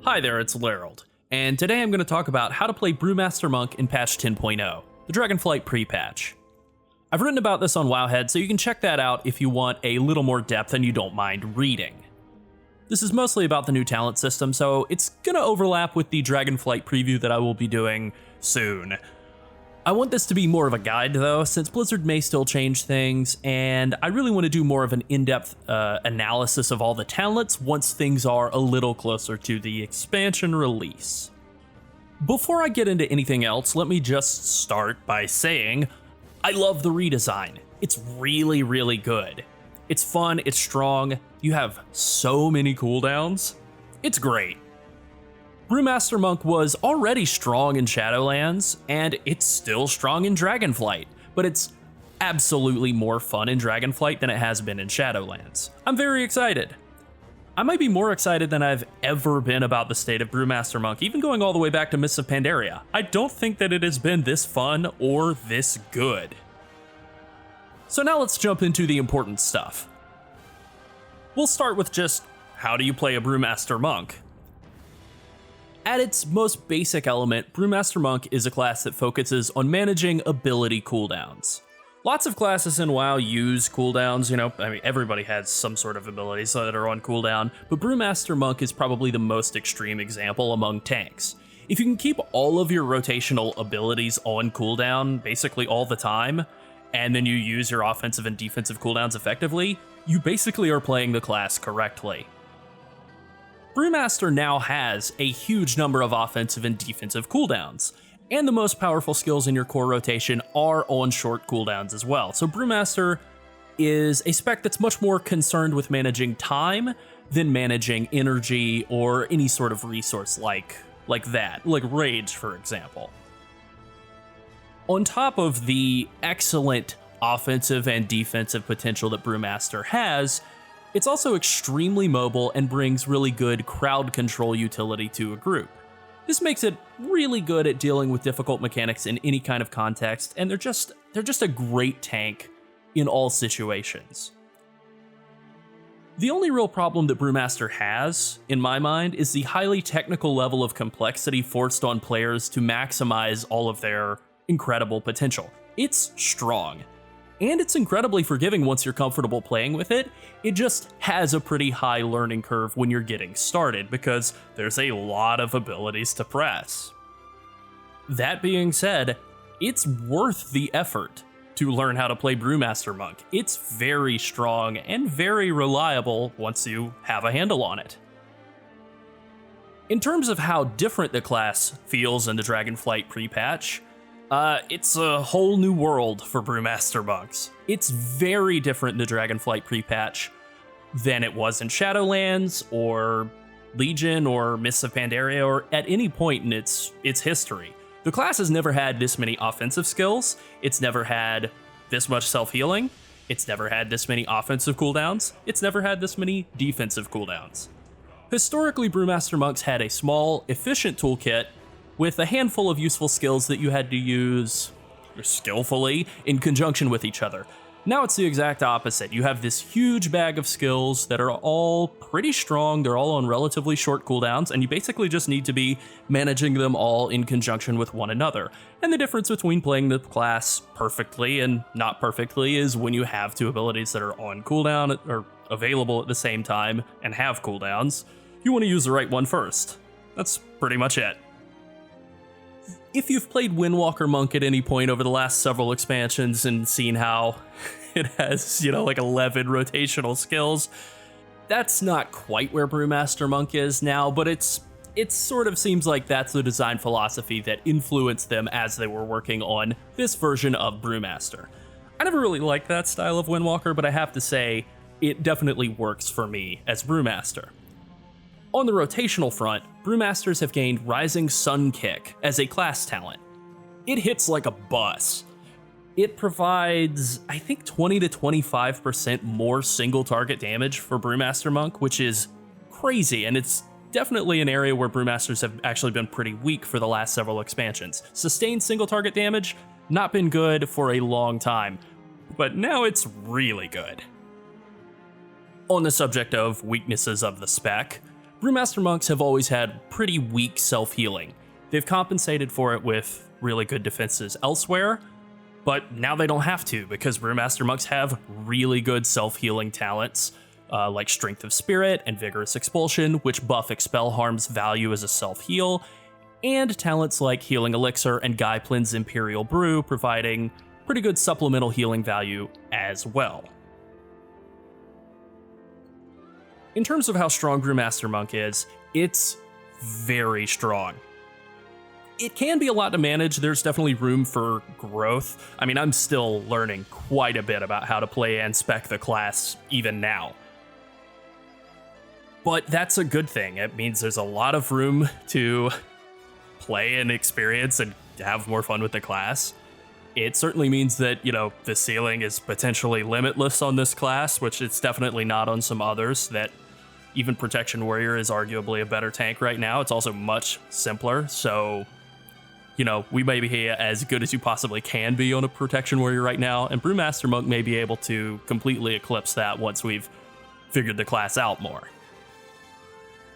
Hi there, it's Llarold, and today I'm going to talk about how to play Brewmaster Monk in patch 10.0, the Dragonflight pre-patch. I've written about this on Wowhead, so you can check that out if you want a little more depth and you don't mind reading. This is mostly about the new talent system, so it's going to overlap with the Dragonflight preview that I will be doing soon. I want this to be more of a guide though, since Blizzard may still change things, and I really want to do more of an in-depth analysis of all the talents once things are a little closer to the expansion release. Before I get into anything else, let me just start by saying I love the redesign. It's really, really good. It's fun, it's strong, you have so many cooldowns. It's great. Brewmaster Monk was already strong in Shadowlands, and it's still strong in Dragonflight, but it's absolutely more fun in Dragonflight than it has been in Shadowlands. I'm very excited. I might be more excited than I've ever been about the state of Brewmaster Monk, even going all the way back to Mists of Pandaria. I don't think that it has been this fun or this good. So now let's jump into the important stuff. We'll start with just, how do you play a Brewmaster Monk? At its most basic element, Brewmaster Monk is a class that focuses on managing ability cooldowns. Lots of classes in WoW use cooldowns, everybody has some sort of abilities that are on cooldown, but Brewmaster Monk is probably the most extreme example among tanks. If you can keep all of your rotational abilities on cooldown basically all the time, and then you use your offensive and defensive cooldowns effectively, you basically are playing the class correctly. Brewmaster now has a huge number of offensive and defensive cooldowns, and the most powerful skills in your core rotation are on short cooldowns as well. So Brewmaster is a spec that's much more concerned with managing time than managing energy or any sort of resource like that, like rage, for example. On top of the excellent offensive and defensive potential that Brewmaster has, it's also extremely mobile and brings really good crowd control utility to a group. This makes it really good at dealing with difficult mechanics in any kind of context, and they're just a great tank in all situations. The only real problem that Brewmaster has, in my mind, is the highly technical level of complexity forced on players to maximize all of their incredible potential. It's strong. And it's incredibly forgiving once you're comfortable playing with it. It just has a pretty high learning curve when you're getting started because there's a lot of abilities to press. That being said, it's worth the effort to learn how to play Brewmaster Monk. It's very strong and very reliable once you have a handle on it. In terms of how different the class feels in the Dragonflight pre-patch, it's a whole new world for Brewmaster Monks. It's very different in the Dragonflight pre-patch than it was in Shadowlands, or Legion, or Mists of Pandaria, or at any point in its history. The class has never had this many offensive skills, it's never had this much self-healing, it's never had this many offensive cooldowns, it's never had this many defensive cooldowns. Historically, Brewmaster Monks had a small, efficient toolkit with a handful of useful skills that you had to use skillfully in conjunction with each other. Now it's the exact opposite. You have this huge bag of skills that are all pretty strong, they're all on relatively short cooldowns, and you basically just need to be managing them all in conjunction with one another. And the difference between playing the class perfectly and not perfectly is when you have two abilities that are on cooldown or available at the same time and have cooldowns, you want to use the right one first. That's pretty much it. If you've played Windwalker Monk at any point over the last several expansions and seen how it has, like 11 rotational skills, that's not quite where Brewmaster Monk is now, but it sort of seems like that's the design philosophy that influenced them as they were working on this version of Brewmaster. I never really liked that style of Windwalker, but I have to say, it definitely works for me as Brewmaster. On the rotational front, Brewmasters have gained Rising Sun Kick as a class talent. It hits like a bus. It provides, I think, 20 to 25% more single target damage for Brewmaster Monk, which is crazy, and it's definitely an area where Brewmasters have actually been pretty weak for the last several expansions. Sustained single target damage, not been good for a long time, but now it's really good. On the subject of weaknesses of the spec, Brewmaster Monks have always had pretty weak self-healing. They've compensated for it with really good defenses elsewhere, but now they don't have to because Brewmaster Monks have really good self-healing talents, like Strength of Spirit and Vigorous Expulsion, which buff Expel Harm's value as a self-heal, and talents like Healing Elixir and Gaiplin's Imperial Brew, providing pretty good supplemental healing value as well. In terms of how strong Brewmaster Monk is, it's very strong. It can be a lot to manage. There's definitely room for growth. I mean, I'm still learning quite a bit about how to play and spec the class even now. But that's a good thing. It means there's a lot of room to play and experience and have more fun with the class. It certainly means that, the ceiling is potentially limitless on this class, which it's definitely not on some others. That even Protection Warrior is arguably a better tank right now. It's also much simpler, so we may be as good as you possibly can be on a Protection Warrior right now, and Brewmaster Monk may be able to completely eclipse that once we've figured the class out more.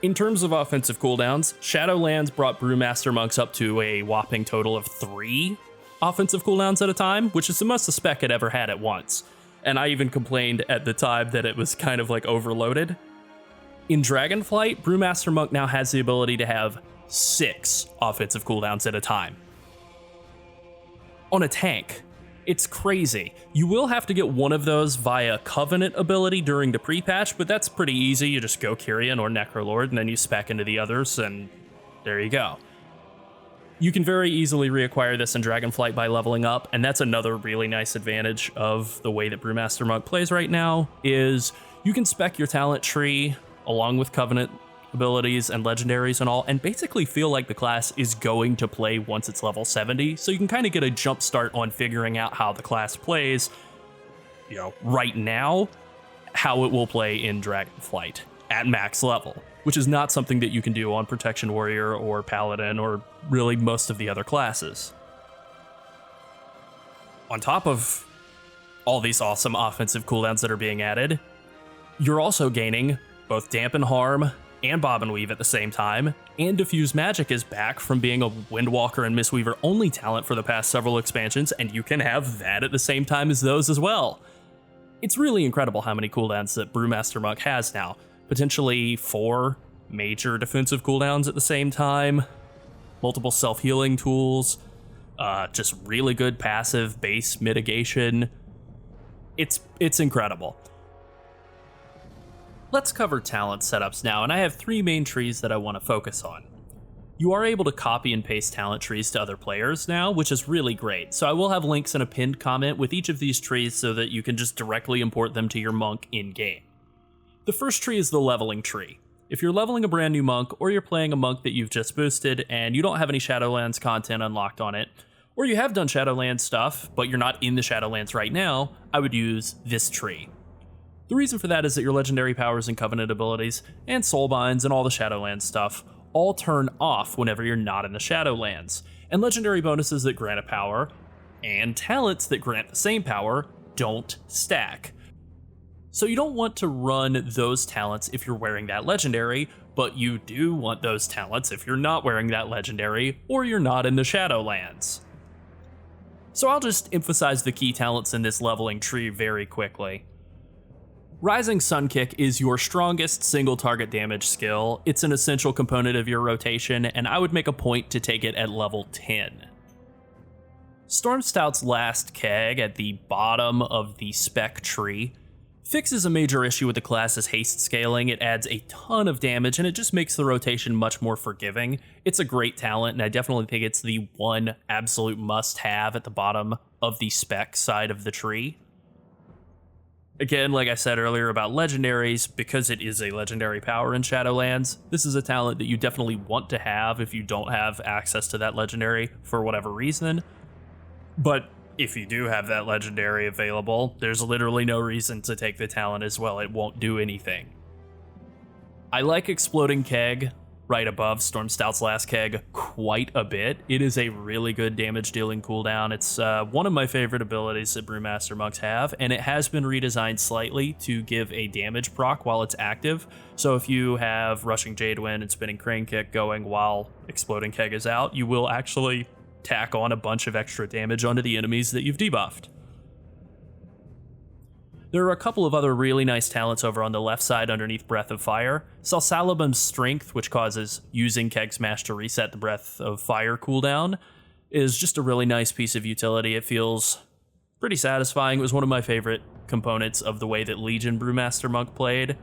In terms of offensive cooldowns, Shadowlands brought Brewmaster Monks up to a whopping total of 3 offensive cooldowns at a time, which is the most the spec had ever had at once. And I even complained at the time that it was kind of like overloaded. In Dragonflight, Brewmaster Monk now has the ability to have 6 offensive cooldowns at a time. On a tank, it's crazy. You will have to get one of those via Covenant ability during the pre-patch, but that's pretty easy. You just go Kyrian or Necrolord, and then you spec into the others, and there you go. You can very easily reacquire this in Dragonflight by leveling up, and that's another really nice advantage of the way that Brewmaster Monk plays right now, is you can spec your talent tree along with Covenant abilities and Legendaries and all, and basically feel like the class is going to play once it's level 70, so you can kind of get a jump start on figuring out how the class plays, right now, how it will play in Dragonflight at max level, which is not something that you can do on Protection Warrior or Paladin or really most of the other classes. On top of all these awesome offensive cooldowns that are being added, you're also gaining both Dampen Harm and Bob and Weave at the same time, and Diffuse Magic is back from being a Windwalker and Mistweaver only talent for the past several expansions, and you can have that at the same time as those as well. It's really incredible how many cooldowns that Brewmaster Monk has now. Potentially 4 major defensive cooldowns at the same time, multiple self-healing tools, just really good passive base mitigation. It's incredible. Let's cover talent setups now, and I have 3 main trees that I want to focus on. You are able to copy and paste talent trees to other players now, which is really great, so I will have links in a pinned comment with each of these trees so that you can just directly import them to your monk in-game. The first tree is the leveling tree. If you're leveling a brand new monk, or you're playing a monk that you've just boosted and you don't have any Shadowlands content unlocked on it, or you have done Shadowlands stuff, but you're not in the Shadowlands right now, I would use this tree. The reason for that is that your legendary powers and covenant abilities, and soulbinds and all the Shadowlands stuff, all turn off whenever you're not in the Shadowlands, and legendary bonuses that grant a power, and talents that grant the same power, don't stack. So you don't want to run those talents if you're wearing that legendary, but you do want those talents if you're not wearing that legendary, or you're not in the Shadowlands. So I'll just emphasize the key talents in this leveling tree very quickly. Rising Sun Kick is your strongest single target damage skill. It's an essential component of your rotation, and I would make a point to take it at level 10. Storm Stout's last keg at the bottom of the spec tree fixes a major issue with the class's haste scaling. It adds a ton of damage, and it just makes the rotation much more forgiving. It's a great talent, and I definitely think it's the one absolute must-have at the bottom of the spec side of the tree. Again, like I said earlier about Legendaries, because it is a legendary power in Shadowlands, this is a talent that you definitely want to have if you don't have access to that legendary for whatever reason. But if you do have that legendary available, there's literally no reason to take the talent as well. It won't do anything. I like Exploding Keg right above Storm Stout's Last Keg quite a bit. It is a really good damage dealing cooldown. It's one of my favorite abilities that Brewmaster Monks have, and it has been redesigned slightly to give a damage proc while it's active. So if you have Rushing Jadewind and Spinning Crane Kick going while Exploding Keg is out, you will actually tack on a bunch of extra damage onto the enemies that you've debuffed. There are a couple of other really nice talents over on the left side underneath Breath of Fire. Salsalabim's Strength, which causes using Keg Smash to reset the Breath of Fire cooldown, is just a really nice piece of utility. It feels pretty satisfying. It was one of my favorite components of the way that Legion Brewmaster Monk played.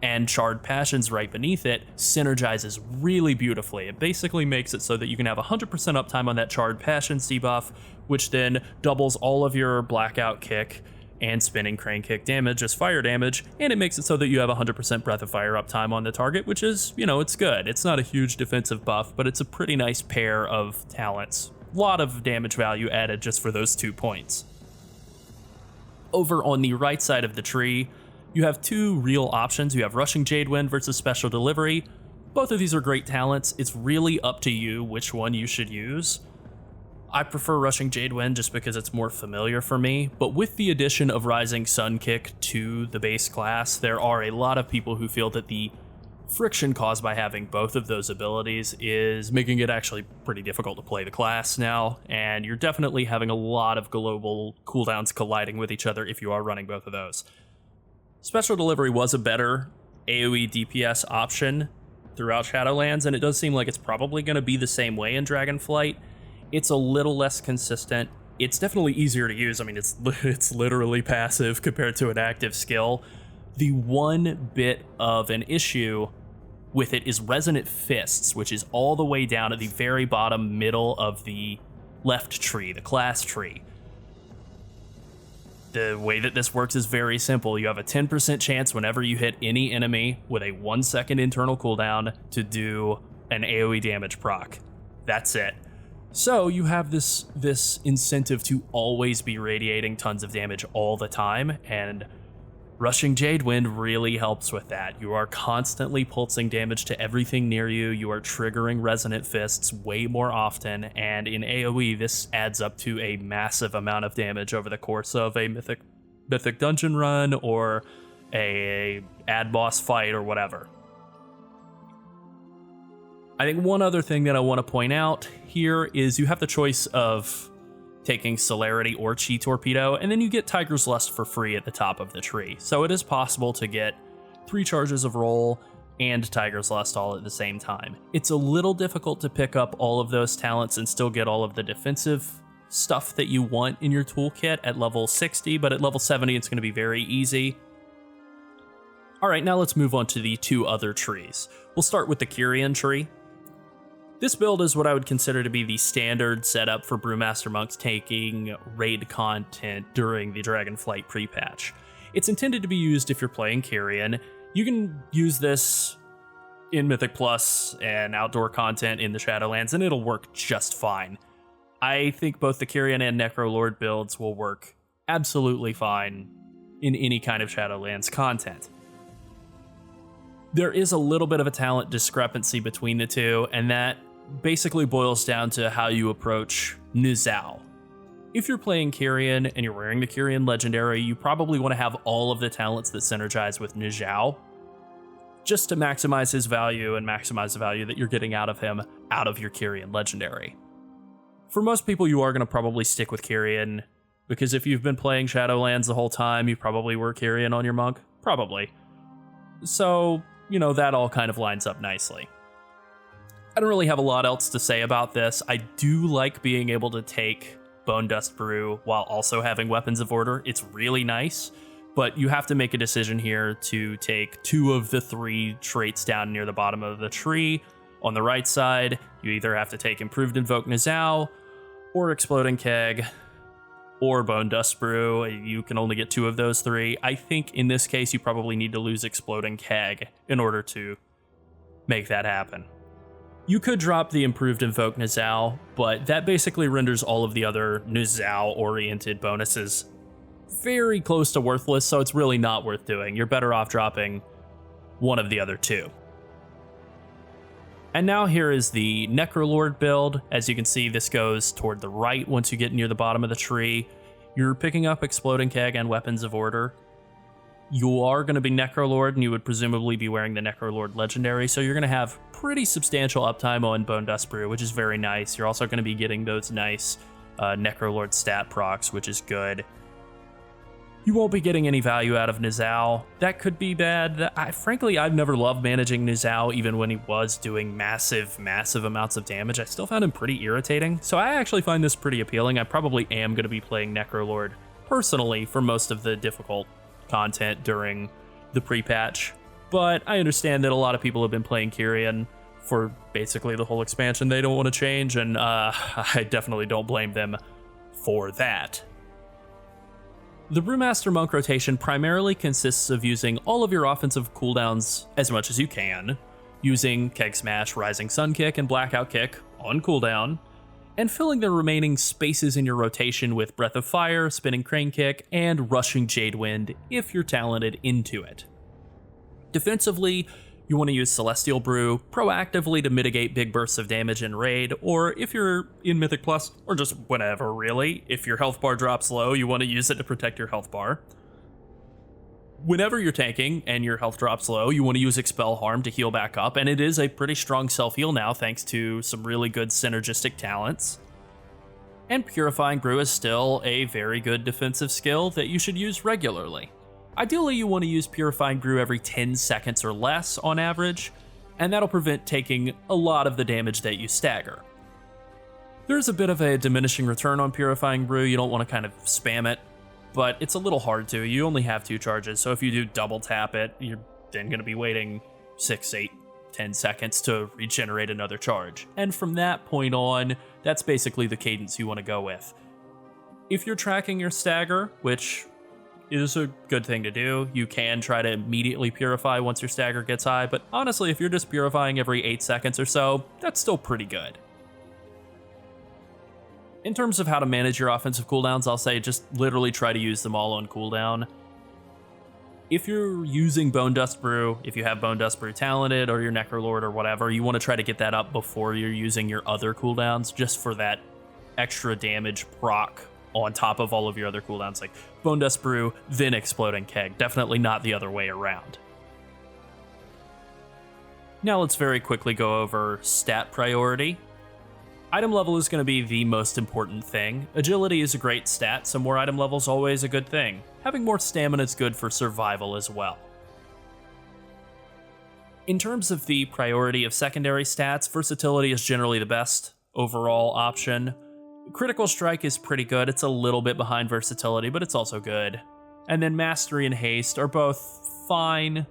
And Charred Passions right beneath it synergizes really beautifully. It basically makes it so that you can have 100% uptime on that Charred Passions debuff, which then doubles all of your Blackout Kick and Spinning Crane Kick damage as fire damage, and it makes it so that you have 100% Breath of Fire uptime on the target, which is, it's good. It's not a huge defensive buff, but it's a pretty nice pair of talents. A lot of damage value added just for those 2 points. Over on the right side of the tree, you have two real options. You have Rushing Jadewind versus Special Delivery. Both of these are great talents. It's really up to you which one you should use. I prefer Rushing Jadewind just because it's more familiar for me, but with the addition of Rising Sun Kick to the base class, there are a lot of people who feel that the friction caused by having both of those abilities is making it actually pretty difficult to play the class now, and you're definitely having a lot of global cooldowns colliding with each other if you are running both of those. Special Delivery was a better AoE DPS option throughout Shadowlands, and it does seem like it's probably going to be the same way in Dragonflight. It's a little less consistent. It's definitely easier to use. I mean, it's literally passive compared to an active skill. The one bit of an issue with it is Resonant Fists, which is all the way down at the very bottom middle of the left tree, the class tree. The way that this works is very simple. You have a 10% chance whenever you hit any enemy with a 1 second internal cooldown to do an AoE damage proc. That's it. So you have this incentive to always be radiating tons of damage all the time, and Rushing Jadewind really helps with that. You are constantly pulsing damage to everything near you, you are triggering Resonant Fists way more often, and in AoE this adds up to a massive amount of damage over the course of a mythic dungeon run or a ad boss fight or whatever. I think one other thing that I want to point out here is you have the choice of taking Celerity or Chi Torpedo, and then you get Tiger's Lust for free at the top of the tree. So it is possible to get 3 charges of roll and Tiger's Lust all at the same time. It's a little difficult to pick up all of those talents and still get all of the defensive stuff that you want in your toolkit at level 60, but at level 70 it's going to be very easy. Alright, now let's move on to the 2 other trees. We'll start with the Kyrian tree. This build is what I would consider to be the standard setup for Brewmaster Monks taking raid content during the Dragonflight pre-patch. It's intended to be used if you're playing Kyrian. You can use this in Mythic Plus and outdoor content in the Shadowlands, and it'll work just fine. I think both the Kyrian and Necrolord builds will work absolutely fine in any kind of Shadowlands content. There is a little bit of a talent discrepancy between the two, and that basically boils down to how you approach Nizao. If you're playing Kyrian and you're wearing the Kyrian Legendary, you probably want to have all of the talents that synergize with Nizao, just to maximize his value and maximize the value that you're getting out of him out of your Kyrian Legendary. For most people, you are going to probably stick with Kyrian, because if you've been playing Shadowlands the whole time, you probably were Kyrian on your monk. Probably. So, that all kind of lines up nicely. I don't really have a lot else to say about this. I do like being able to take Bone Dust Brew while also having Weapons of Order. It's really nice, but you have to make a decision here to take 2 of the 3 traits down near the bottom of the tree. On the right side, you either have to take Improved Invoke Nizao, or Exploding Keg, or Bone Dust Brew. You can only get 2 of those 3. I think in this case, you probably need to lose Exploding Keg in order to make that happen. You could drop the Improved Invoke Nizao, but that basically renders all of the other Nizao-oriented bonuses very close to worthless, so it's really not worth doing. You're better off dropping one of the other 2. And now here is the Llarold build. As you can see, this goes toward the right once you get near the bottom of the tree. You're picking up Exploding Keg and Weapons of Order. You are going to be Llarold, and you would presumably be wearing the Llarold Legendary, so you're going to have pretty substantial uptime on Bone Dust Brew, which is very nice. You're also going to be getting those nice Llarold stat procs, which is good. You won't be getting any value out of Nizao. That could be bad. Frankly, I've never loved managing Nizao, even when he was doing massive amounts of damage. I still found him pretty irritating, so I actually find this pretty appealing. I probably am going to be playing Llarold personally for most of the difficult content during the pre-patch, but I understand that a lot of people have been playing Kyrian for basically the whole expansion. They don't want to change, and I definitely don't blame them for that. The Brewmaster Monk rotation primarily consists of using all of your offensive cooldowns as much as you can, using Keg Smash, Rising Sun Kick, and Blackout Kick on cooldown, and filling the remaining spaces in your rotation with Breath of Fire, Spinning Crane Kick, and Rushing Jade Wind if you're talented into it. Defensively, you want to use Celestial Brew proactively to mitigate big bursts of damage in raid, or if you're in Mythic Plus, or just whatever really, if your health bar drops low, you want to use it to protect your health bar. Whenever you're tanking and your health drops low, you want to use Expel Harm to heal back up, and it is a pretty strong self-heal now thanks to some really good synergistic talents. And Purifying Brew is still a very good defensive skill that you should use regularly. Ideally, you want to use Purifying Brew every 10 seconds or less on average, and that'll prevent taking a lot of the damage that you stagger. There's a bit of a diminishing return on Purifying Brew. You don't want to kind of spam it, but it's a little hard to. You only have 2 charges, so if you do double tap it, you're then going to be waiting 6, 8, 10 seconds to regenerate another charge. And from that point on, that's basically the cadence you want to go with. If you're tracking your stagger, which is a good thing to do, you can try to immediately purify once your stagger gets high, but honestly, if you're just purifying every 8 seconds or so, that's still pretty good. In terms of how to manage your offensive cooldowns, I'll say just literally try to use them all on cooldown. If you're using Bone Dust Brew, if you have Bone Dust Brew talented or your Llarold or whatever, you want to try to get that up before you're using your other cooldowns, just for that extra damage proc on top of all of your other cooldowns, like Bone Dust Brew, then Exploding Keg. Definitely not the other way around. Now let's very quickly go over stat priority. Item level is going to be the most important thing. Agility is a great stat, so more item level is always a good thing. Having more stamina is good for survival as well. In terms of the priority of secondary stats, versatility is generally the best overall option. Critical Strike is pretty good. It's a little bit behind versatility, but it's also good. And then Mastery and Haste are both fine.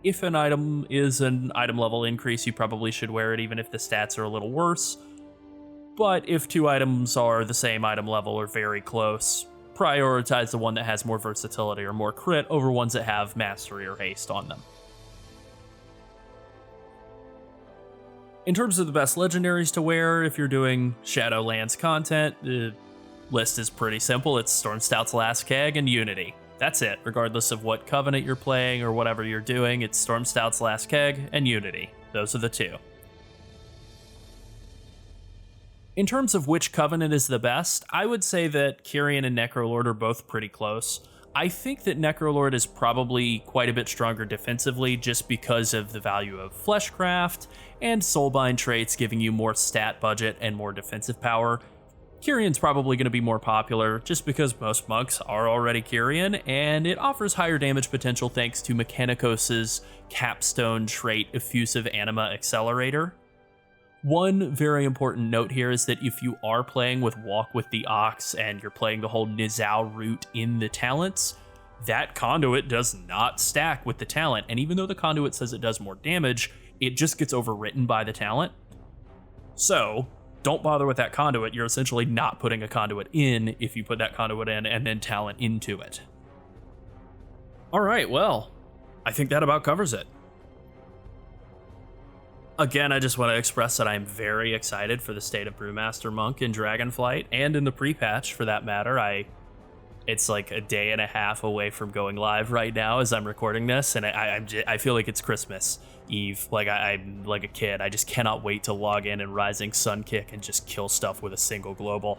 If an item is an item level increase, you probably should wear it even if the stats are a little worse. But if 2 items are the same item level or very close, prioritize the one that has more versatility or more crit over ones that have Mastery or Haste on them. In terms of the best legendaries to wear, if you're doing Shadowlands content, the list is pretty simple. It's Stormstout's Last Keg and Unity. That's it. Regardless of what Covenant you're playing or whatever you're doing, it's Stormstout's Last Keg and Unity. Those are the 2. In terms of which Covenant is the best, I would say that Kyrian and Llarold are both pretty close. I think that Llarold is probably quite a bit stronger defensively just because of the value of Fleshcraft and Soulbind traits giving you more stat budget and more defensive power. Kyrian's probably going to be more popular just because most monks are already Kyrian, and it offers higher damage potential thanks to Mechanicos' capstone trait Effusive Anima Accelerator. One very important note here is that if you are playing with Walk with the Ox and you're playing the whole Nizao route in the talents, that conduit does not stack with the talent, and even though the conduit says it does more damage, it just gets overwritten by the talent. So, don't bother with that conduit. You're essentially not putting a conduit in if you put that conduit in and then talent into it. Alright, well, I think that about covers it. Again, I just want to express that I'm very excited for the state of Brewmaster Monk in Dragonflight, and in the pre-patch for that matter. I It's like a day and a half away from going live right now as I'm recording this, and I feel like it's Christmas Eve. Like I'm like a kid. I just cannot wait to log in and Rising Sun Kick and just kill stuff with a single global.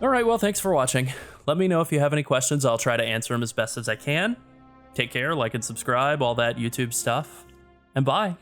All right, well, thanks for watching. Let me know if you have any questions. I'll try to answer them as best as I can. Take care, like and subscribe, all that YouTube stuff, and bye.